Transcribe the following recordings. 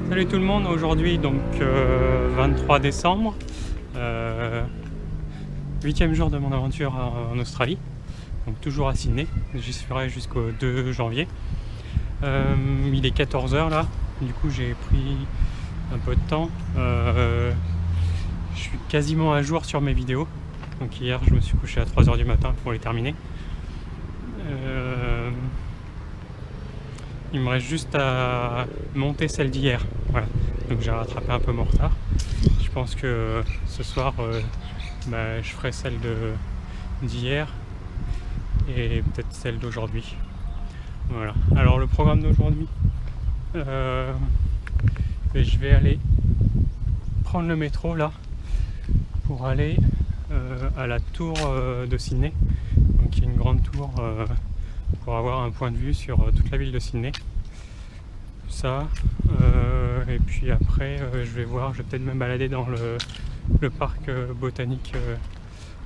Salut tout le monde, aujourd'hui donc 23 décembre, 8e jour de mon aventure en Australie, donc toujours à Sydney, j'y serai jusqu'au 2 janvier. Il est 14 h là, du coup j'ai pris un peu de temps, je suis quasiment à jour sur mes vidéos, donc hier je me suis couché à 3 h du matin pour les terminer. Il me reste juste à monter celle d'hier, voilà. Donc j'ai rattrapé un peu mon retard. Je pense que ce soir, je ferai celle d'hier et peut-être celle d'aujourd'hui. Voilà. Alors le programme d'aujourd'hui, je vais aller prendre le métro là pour aller à la tour de Sydney. Donc il y a une grande tour pour avoir un point de vue sur toute la ville de Sydney. Ça, et puis après je vais peut-être me balader dans le parc botanique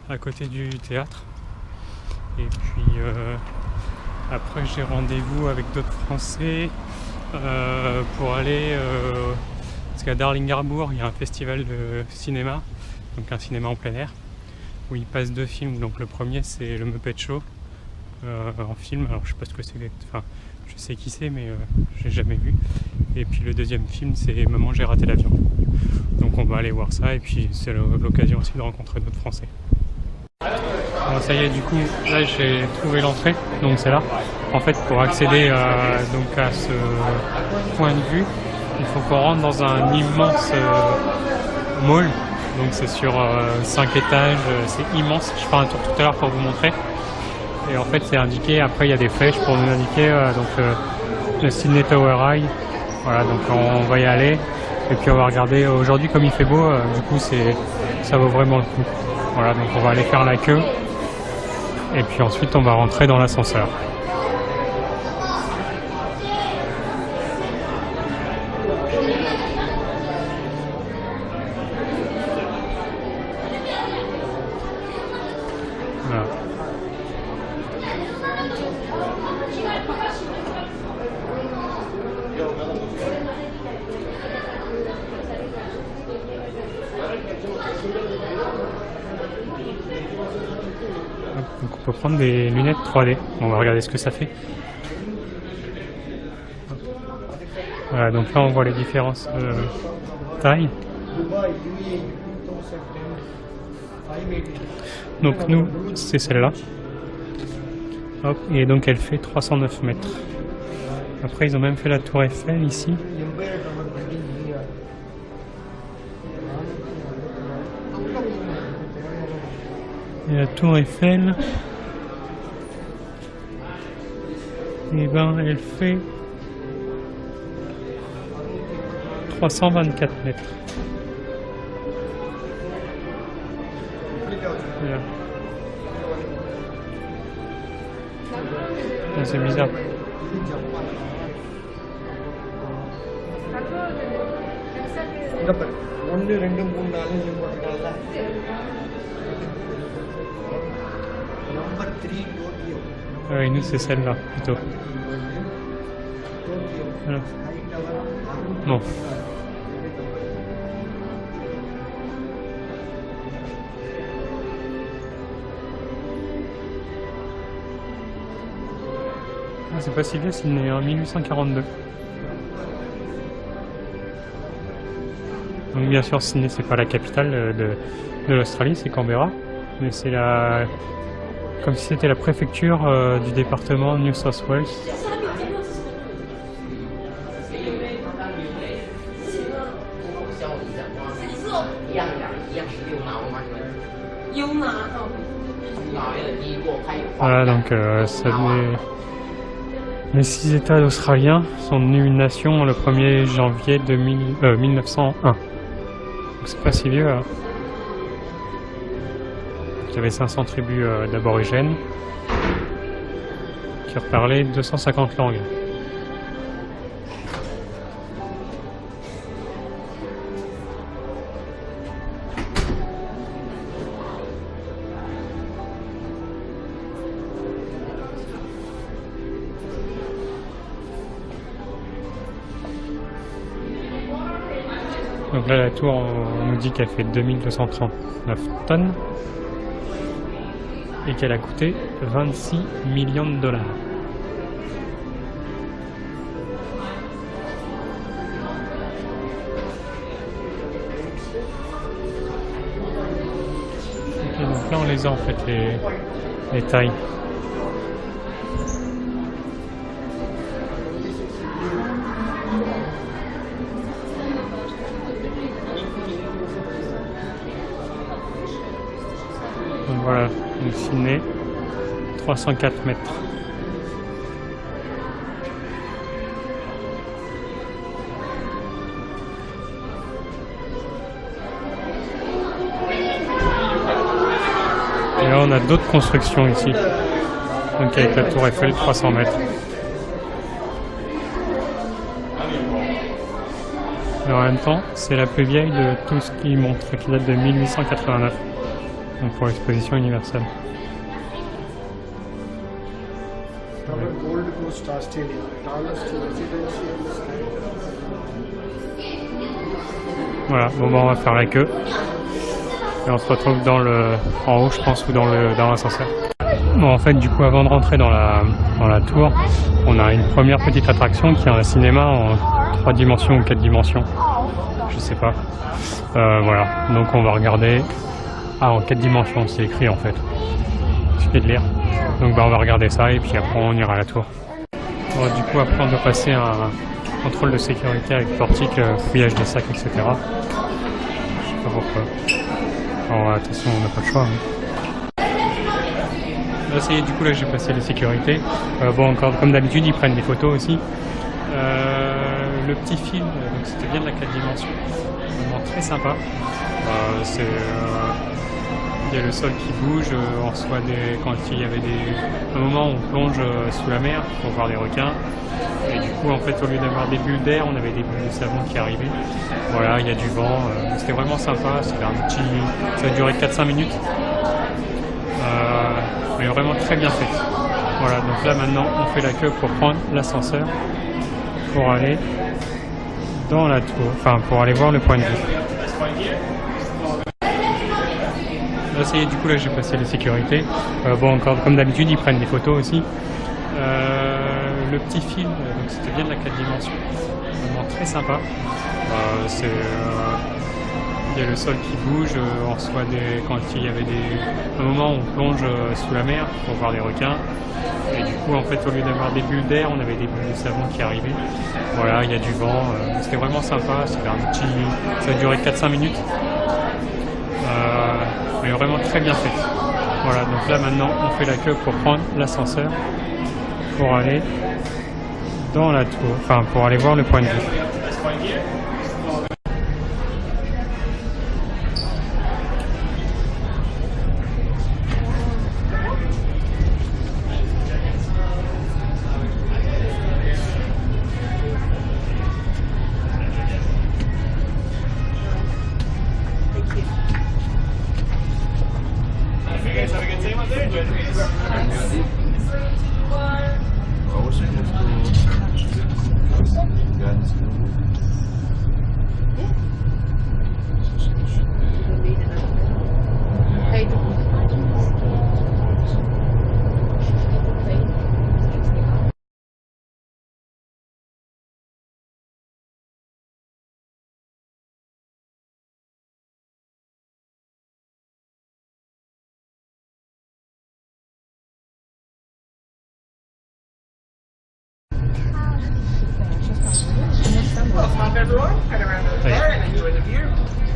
à côté du théâtre. Et puis après j'ai rendez-vous avec d'autres Français pour aller parce qu'à Darling Harbour il y a un festival de cinéma, donc un cinéma en plein air où ils passent 2 films. Donc le premier c'est le Muppet Show en film, alors je sais pas ce que c'est, enfin je sais qui c'est mais j'ai jamais vu. Et puis le deuxième film c'est Maman j'ai raté l'avion. Donc on va aller voir ça et puis c'est l'occasion aussi de rencontrer d'autres Français. Alors ça y est, du coup là j'ai trouvé l'entrée, donc c'est là. En fait pour accéder à ce point de vue, il faut qu'on rentre dans un immense mall. Donc c'est sur 5 étages, c'est immense. Je ferai un tour tout à l'heure pour vous montrer. Et en fait c'est indiqué, après il y a des flèches pour nous indiquer le Sydney Tower High. Voilà, donc on va y aller et puis on va regarder. Aujourd'hui comme il fait beau, du coup ça vaut vraiment le coup. Voilà, donc on va aller faire la queue et puis ensuite on va rentrer dans l'ascenseur. Voilà. Donc on peut prendre des lunettes 3D, on va regarder ce que ça fait. Voilà, donc là on voit les différences tailles. Donc nous c'est celle-là. Hop, et donc elle fait 309 mètres. Après ils ont même fait la tour Eiffel ici. Et la tour Eiffel, et ben elle fait 324 mètres. Voilà. Ah, c'est bizarre. Ah oui, nous c'est celle-là plutôt. Voilà. Non. Ah, c'est pas si vieux, c'est né en 1842. Donc bien sûr Sydney c'est pas la capitale de l'Australie, c'est Canberra, mais c'est comme si c'était la préfecture du département New South Wales. Voilà, donc les 6 États australiens sont devenus une nation le 1er janvier 1901. Donc c'est pas si vieux. Hein. Il y avait 500 tribus d'aborigènes qui parlaient 250 langues. Donc là, la tour, on nous dit qu'elle fait 2239 tonnes et qu'elle a coûté 26 millions de dollars. Ok, donc là, on les a en fait, les tailles. Donc voilà, une ciné, 304 mètres. Et là on a d'autres constructions ici. Donc avec la tour Eiffel, 300 mètres. Et en même temps, c'est la plus vieille de tout ce qui montre, qui date de 1889. Donc pour l'exposition universelle. Voilà, bon bah on va faire la queue. Et on se retrouve en haut je pense, ou dans l'ascenseur. Bon en fait du coup avant de rentrer dans la tour, on a une première petite attraction qui est un cinéma en 3 dimensions ou 4 dimensions. Je sais pas. Voilà, donc on va regarder. Ah, en 4 dimensions, c'est écrit en fait. Il suffit de lire. Donc bah, on va regarder ça et puis après on ira à la tour. Bon, du coup après on doit passer un contrôle de sécurité avec portique, fouillage des sacs, etc. Je sais pas pourquoi. Alors attention, on n'a pas le choix. Hein. Là ça y est, du coup là j'ai passé les sécurités. Bon encore comme d'habitude ils prennent des photos aussi. Le petit film, donc c'était bien de la 4 dimensions. Vraiment très sympa. Il y a le sol qui bouge, on reçoit quand il y avait un moment où on plonge sous la mer pour voir les requins. Et du coup en fait au lieu d'avoir des bulles d'air, on avait des bulles de savon qui arrivaient. Voilà, il y a du vent, c'était vraiment sympa, ça a duré 4-5 minutes. Mais vraiment très bien fait. Voilà, donc là maintenant on fait la queue pour prendre l'ascenseur pour aller dans la tour, enfin pour aller voir le point de vue. Là ça y est, du coup là j'ai passé les sécurités. Bon encore comme d'habitude ils prennent des photos aussi. Le petit film, donc c'était bien de la 4 dimensions. Vraiment très sympa. Il y a le sol qui bouge, on reçoit quand il y avait un moment où on plonge sous la mer pour voir les requins. Et du coup en fait au lieu d'avoir des bulles d'air, on avait des bulles de savon qui arrivaient. Voilà, il y a du vent, c'était vraiment sympa, ça a duré 4-5 minutes. Mais vraiment très bien fait. Voilà, donc là maintenant on fait la queue pour prendre l'ascenseur pour aller dans la tour, enfin pour aller voir le point de vue.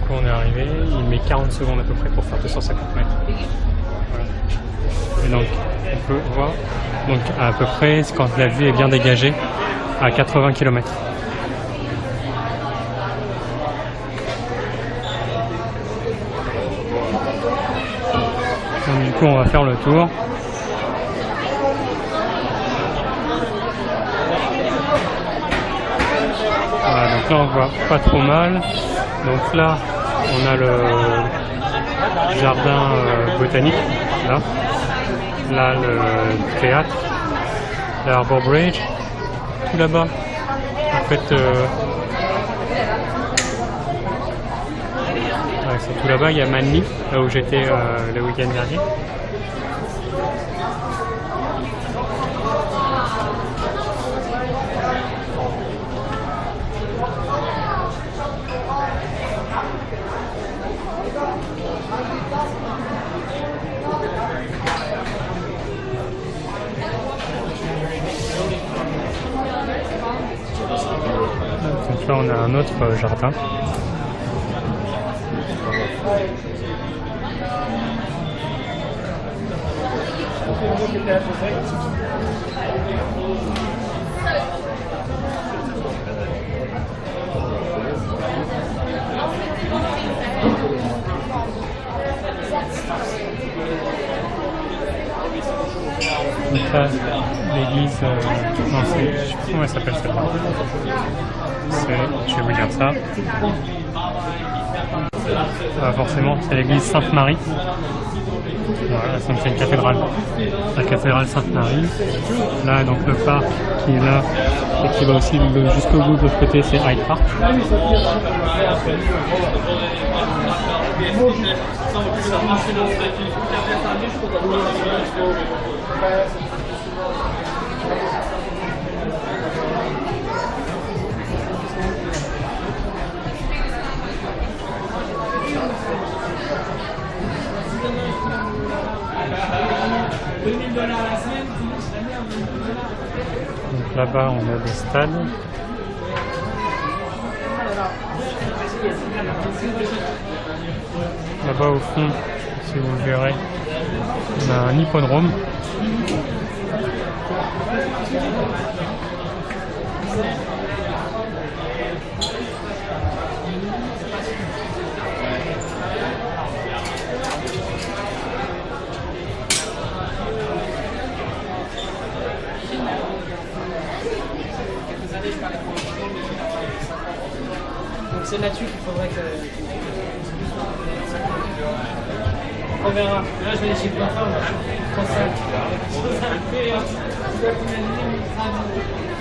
Quand on est arrivé, il met 40 secondes à peu près pour faire 250 mètres. Voilà. Et donc, on peut voir donc, à peu près quand la vue est bien dégagée à 80 km. Donc, du coup, on va faire le tour. Voilà, donc là on voit pas trop mal. Donc là on a le jardin botanique, là le théâtre, l'Arbor Bridge, tout là-bas. En fait c'est tout là-bas. Il y a Manly, là où j'étais le week-end dernier. Donc là on a un autre jardin. Donc là, l'église, non, je sais plus comment elle s'appelle celle-là. Je vais vous dire ça. Forcément, c'est l'église Sainte-Marie. Voilà, c'est une cathédrale. La cathédrale Sainte-Marie. Là, donc le parc qui est là et qui va aussi jusqu'au bout de l'autre côté, c'est Hyde Park. Donc là-bas on a des stades. Là-bas au fond, si vous le verrez, on a un hippodrome. Donc c'est là-dessus qu'il faudrait que... On verra. Là je vais aller chez le coiffeur, moi. Comme ça.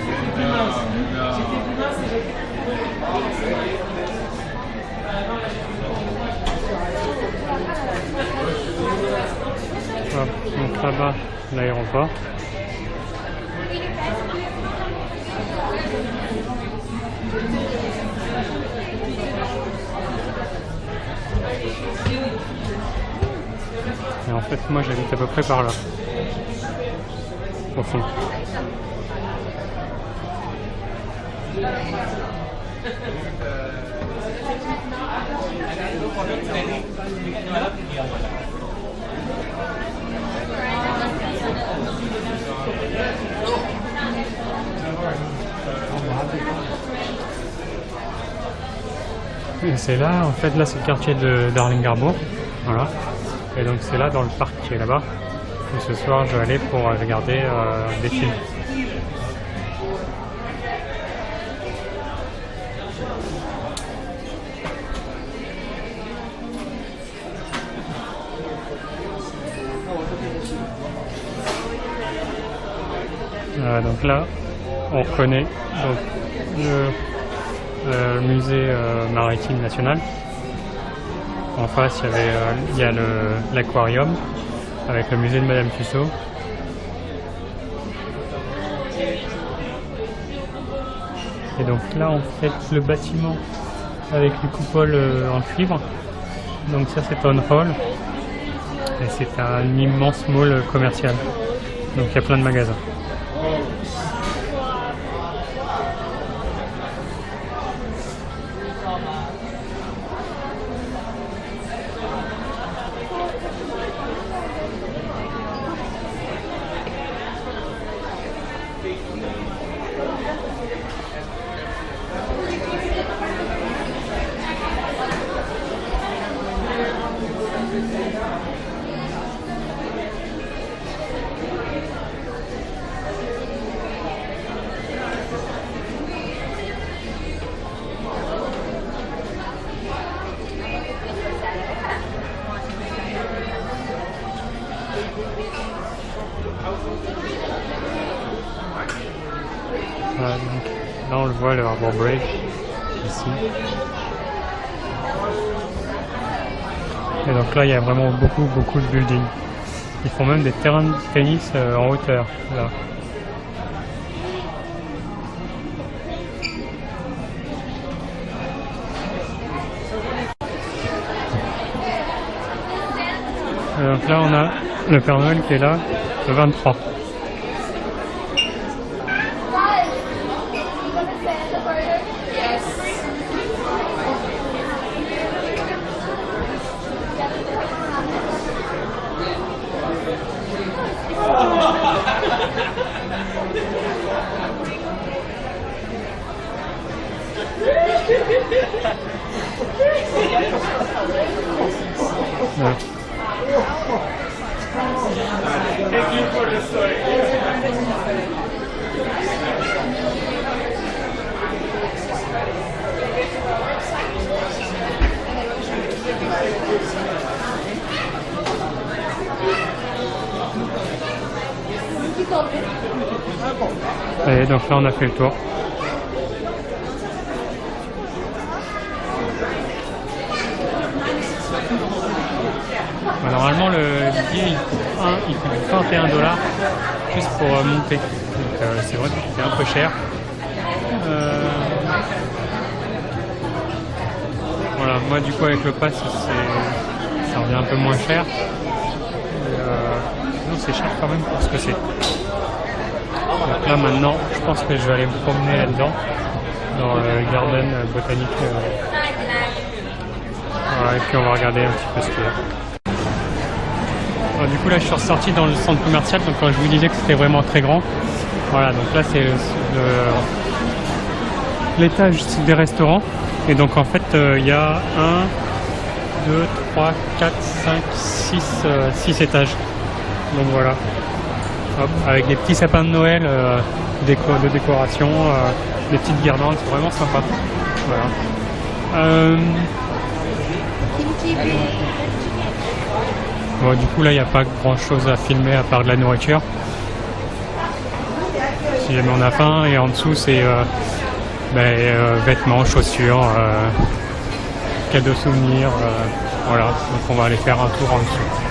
J'étais plus mince et j'étais... Donc là-bas, l'aéroport. Et en fait, moi j'habite à peu près par là, au fond. Et c'est là, en fait, là c'est le quartier de Darling-Harbour, voilà. Et donc c'est là dans le parc qui est là-bas. Et ce soir je vais aller pour regarder des films. Donc là on reconnaît donc, le musée maritime national. En face, il y a l'aquarium avec le musée de Madame Tussaud. Et donc là, en fait, le bâtiment avec les coupoles en cuivre. Donc ça, c'est Town Hall. Et c'est un immense mall commercial. Donc il y a plein de magasins. Voilà, donc, là on le voit, le Harbour Bridge, ici. Et donc là, il y a vraiment beaucoup de buildings. Ils font même des terrains de tennis en hauteur, là. Et donc là, on a le Père Noël qui est là, le 23. Ouais. Et donc là on a fait le tour. Normalement le billet il coûte 21 $ juste pour monter. Donc c'est vrai que c'est un peu cher. Voilà, moi du coup avec le pass ça revient un peu moins cher. Non, c'est cher quand même pour ce que c'est. Donc là maintenant je pense que je vais aller me promener là-dedans, dans le garden botanique. Voilà, et puis on va regarder un petit peu ce qu'il y a. Alors, du coup là je suis ressorti dans le centre commercial, donc quand je vous disais que c'était vraiment très grand, voilà, donc là c'est l'étage des restaurants, et donc en fait il y a 1, 2, 3, 4, 5, 6 étages, donc voilà. Hop, avec des petits sapins de Noël de décoration, des petites guirlandes, c'est vraiment sympa. Voilà. Bon, du coup là il n'y a pas grand chose à filmer à part de la nourriture. Si jamais on a faim, et en dessous c'est vêtements, chaussures, cadeaux souvenirs, voilà, donc on va aller faire un tour en dessous.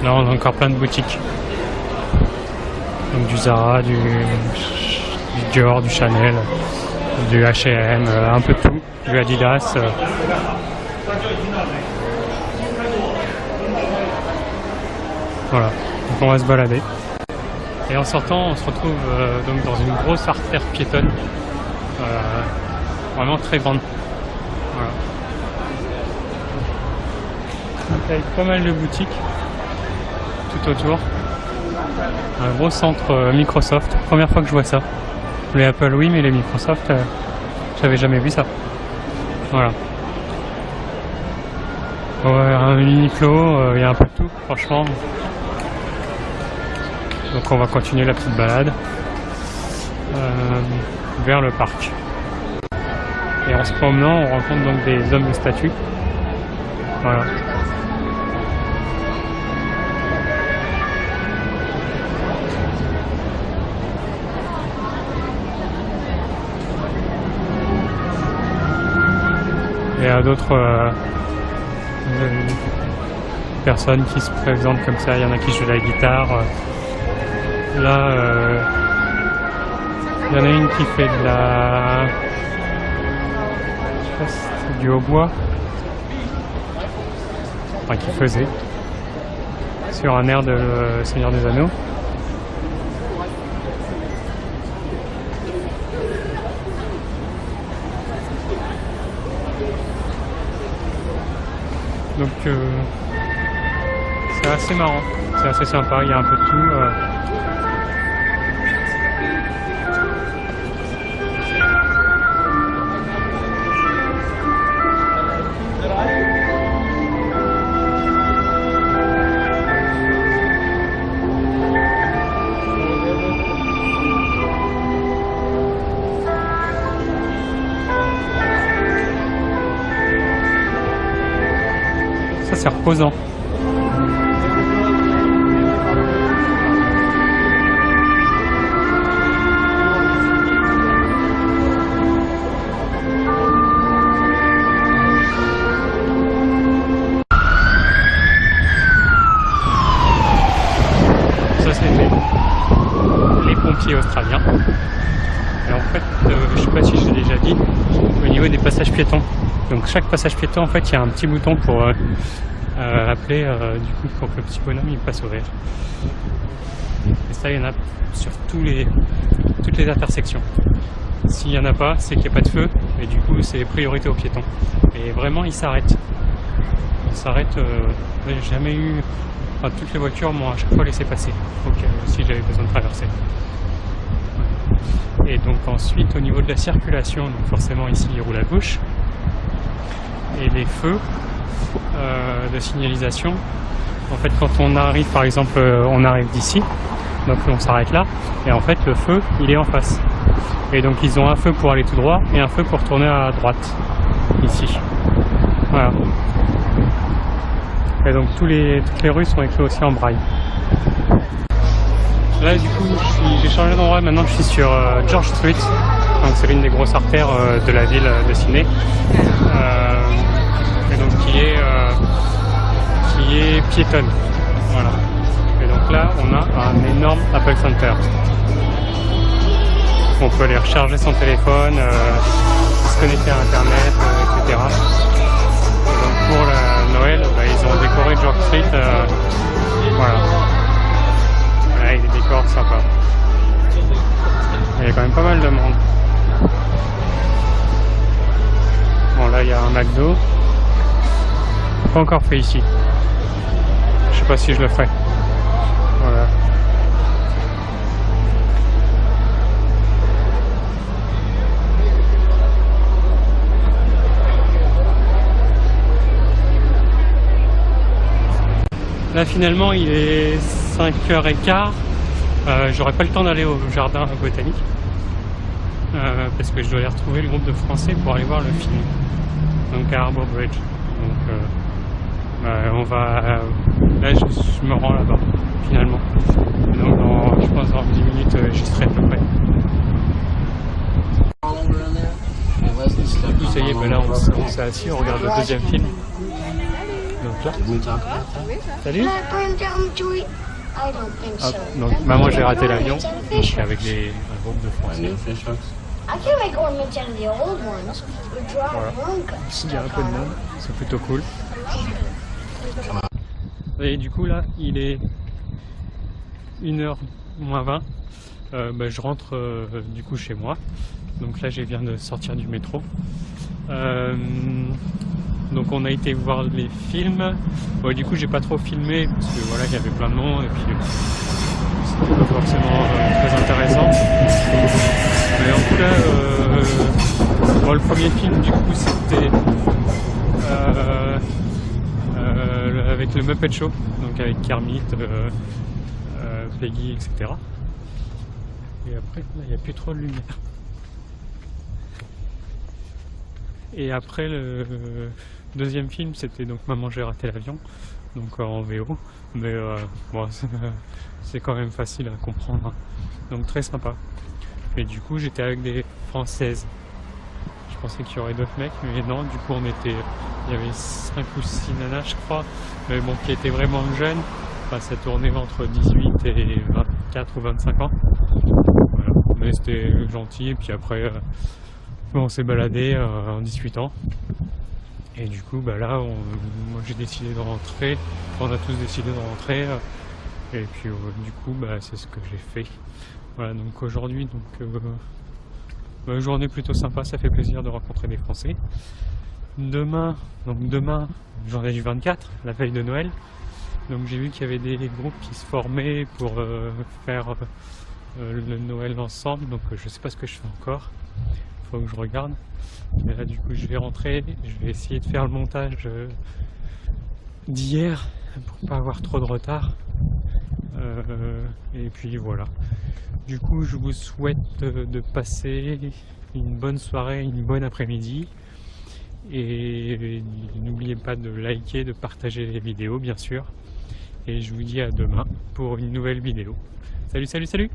Là on a encore plein de boutiques. Donc du Zara, du Dior, du Chanel, du H&M, un peu de tout, du Adidas. Voilà, donc on va se balader. Et en sortant on se retrouve donc dans une grosse artère piétonne, vraiment très grande. Voilà. Donc avec pas mal de boutiques tout autour. Un gros centre Microsoft. Première fois que je vois ça. Les Apple oui, mais les Microsoft, j'avais jamais vu ça. Voilà. Ouais, un Uniqlo, il y a un peu de tout, franchement. Donc on va continuer la petite balade vers le parc. Et en se promenant, on rencontre donc des hommes de statue. Voilà. Il y a d'autres personnes qui se présentent comme ça. Il y en a qui jouent de la guitare. Là, il y en a une qui fait de la... Je sais pas si c'est du hautbois. Enfin, qui faisait. Sur un air de Le Seigneur des Anneaux. Donc c'est assez marrant, c'est assez sympa, il y a un peu de tout. Ça c'est reposant. Ça c'était les pompiers australiens. Et en fait, je sais pas si je l'ai déjà dit, au niveau des passages piétons. Donc chaque passage piéton, en fait, il y a un petit bouton pour appeler, du coup, pour que le petit bonhomme il passe au vert. Et ça, il y en a sur toutes les intersections. S'il n'y en a pas, c'est qu'il n'y a pas de feu, et du coup, c'est priorité aux piétons. Et vraiment, ils s'arrêtent. Ils s'arrêtent. J'ai jamais eu. Enfin, toutes les voitures m'ont à chaque fois laissé passer. Donc, si j'avais besoin de traverser. Et donc ensuite, au niveau de la circulation, donc forcément ici, il roule à gauche. Et les feux de signalisation, en fait quand on arrive, par exemple on arrive d'ici, donc on s'arrête là, et en fait le feu il est en face, et donc ils ont un feu pour aller tout droit et un feu pour tourner à droite ici, voilà. Et donc toutes les rues sont écrites aussi en braille. Là du coup j'ai changé d'endroit, maintenant je suis sur George Street, donc c'est l'une des grosses artères de la ville de Sydney, et donc qui est piétonne, voilà. Et donc là on a un énorme Apple Center. On peut aller recharger son téléphone, se connecter à internet, etc. Et donc pour la Noël, ils ont décoré George Street, voilà. Avec des décors sympas. Il y a quand même pas mal de monde. Bon là il y a un McDo. Pas encore fait ici. Je sais pas si je le ferai. Voilà. Là finalement il est 5h15. J'aurai pas le temps d'aller au jardin botanique parce que je dois aller retrouver le groupe de Français pour aller voir le film, donc à Harbour Bridge. Donc on va là je me rends là-bas finalement, donc je pense dans 10 minutes j'y serai à peu près. Du coup ça y est, là on s'est assis, on regarde le deuxième film. Donc là, salut. Hop, donc maman j'ai raté l'avion, donc c'est avec un groupe de Français. Voilà. Ici il y a un peu de monde, c'est plutôt cool. Et du coup là il est 1h moins 20, je rentre du coup chez moi. Donc là je viens de sortir du métro. Donc on a été voir les films. Bon, du coup j'ai pas trop filmé parce que voilà il y avait plein de monde et puis c'était pas forcément très intéressant. Mais en tout cas le premier film du coup c'était avec le Muppet Show, donc avec Kermit, Peggy, etc. Et après là il n'y a plus trop de lumière. Et après le deuxième film c'était donc Maman j'ai raté l'avion, donc en VO, mais bon, c'est quand même facile à comprendre, hein. Donc très sympa. Et du coup j'étais avec des Françaises. Je pensais qu'il y aurait d'autres mecs, mais non, du coup il y avait 5 ou 6 nanas je crois, mais bon, qui étaient vraiment jeunes, enfin ça tournait entre 18 et 24 ou 25 ans. Voilà. Mais c'était gentil, et puis après on s'est baladé en discutant. Et du coup là moi j'ai décidé de rentrer, on a tous décidé de rentrer, et puis du coup c'est ce que j'ai fait. Voilà, donc aujourd'hui journée plutôt sympa, ça fait plaisir de rencontrer des Français. demain, journée du 24, la veille de Noël. Donc j'ai vu qu'il y avait des groupes qui se formaient pour faire le Noël ensemble. Donc je sais pas ce que je fais encore. Faut que je regarde. Mais là du coup je vais rentrer. Je vais essayer de faire le montage d'hier pour pas avoir trop de retard. Et puis voilà. Du coup je vous souhaite de passer une bonne soirée, une bonne après-midi. Et n'oubliez pas de liker, de partager les vidéos bien sûr. Et je vous dis à demain pour une nouvelle vidéo. Salut, salut, salut!